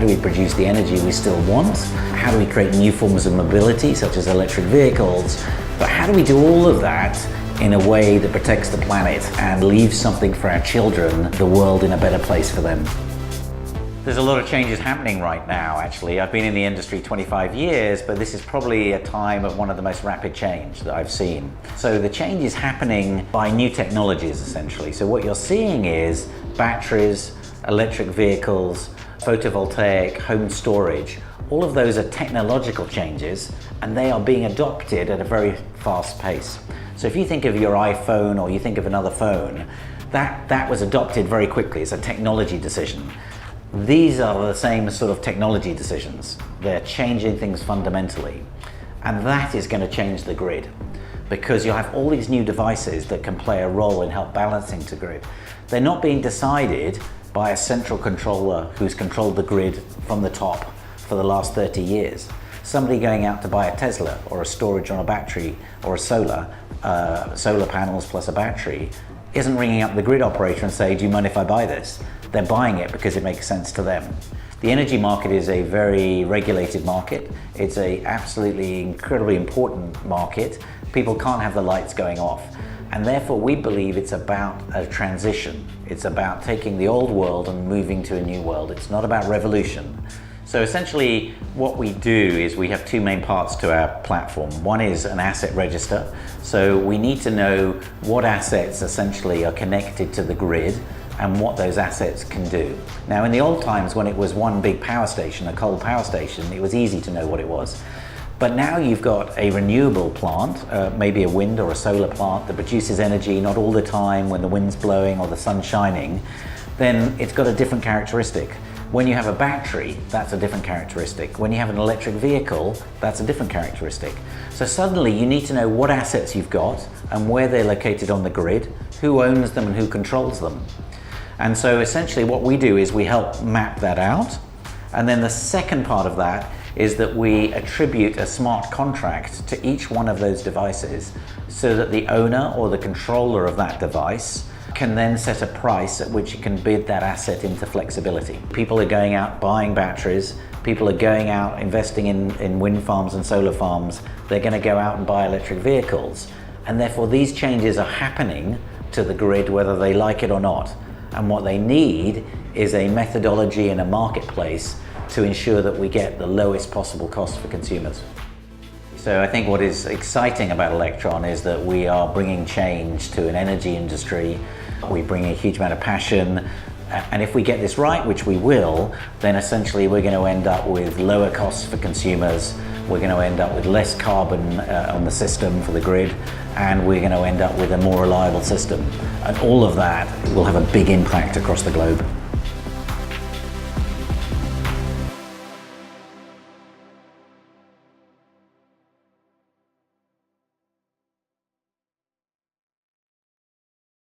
do we produce the energy we still want? How do we create new forms of mobility, such as electric vehicles? But how do we do all of that in a way that protects the planet and leaves something for our children, the world in a better place for them? There's a lot of changes happening right now, actually. I've been in the industry 25 years, but this is probably a time of one of the most rapid change that I've seen. So the change is happening by new technologies, essentially. So what you're seeing is batteries, electric vehicles, photovoltaic, home storage. All of those are technological changes, and they are being adopted at a very fast pace. So if you think of your iPhone or you think of another phone, that was adopted very quickly. It's a technology decision. These are the same sort of technology decisions. They're changing things fundamentally. And that is going to change the grid, because you'll have all these new devices that can play a role in help balancing the grid. They're not being decided by a central controller who's controlled the grid from the top for the last 30 years. Somebody going out to buy a Tesla or a storage on a battery or a solar panels plus a battery isn't ringing up the grid operator and say, do you mind if I buy this? They're buying it because it makes sense to them. The energy market is a very regulated market. It's a absolutely incredibly important market. People can't have the lights going off. And therefore we believe it's about a transition. It's about taking the old world and moving to a new world. It's not about revolution. So essentially what we do is we have two main parts to our platform. One is an asset register. So we need to know what assets essentially are connected to the grid and what those assets can do. Now in the old times when it was one big power station, a coal power station, it was easy to know what it was. But now you've got a renewable plant, maybe a wind or a solar plant that produces energy not all the time when the wind's blowing or the sun's shining, then it's got a different characteristic. When you have a battery, that's a different characteristic. When you have an electric vehicle, that's a different characteristic. So suddenly you need to know what assets you've got and where they're located on the grid, who owns them and who controls them. And so essentially what we do is we help map that out. And then the second part of that is that we attribute a smart contract to each one of those devices so that the owner or the controller of that device can then set a price at which it can bid that asset into flexibility. People are going out buying batteries, people are going out investing in wind farms and solar farms, they're going to go out and buy electric vehicles. And therefore these changes are happening to the grid whether they like it or not. And what they need is a methodology and a marketplace to ensure that we get the lowest possible cost for consumers. So I think what is exciting about Electron is that we are bringing change to an energy industry. We bring a huge amount of passion, and if we get this right, which we will, then essentially we're going to end up with lower costs for consumers, we're going to end up with less carbon on the system for the grid, and we're going to end up with a more reliable system. And all of that will have a big impact across the globe.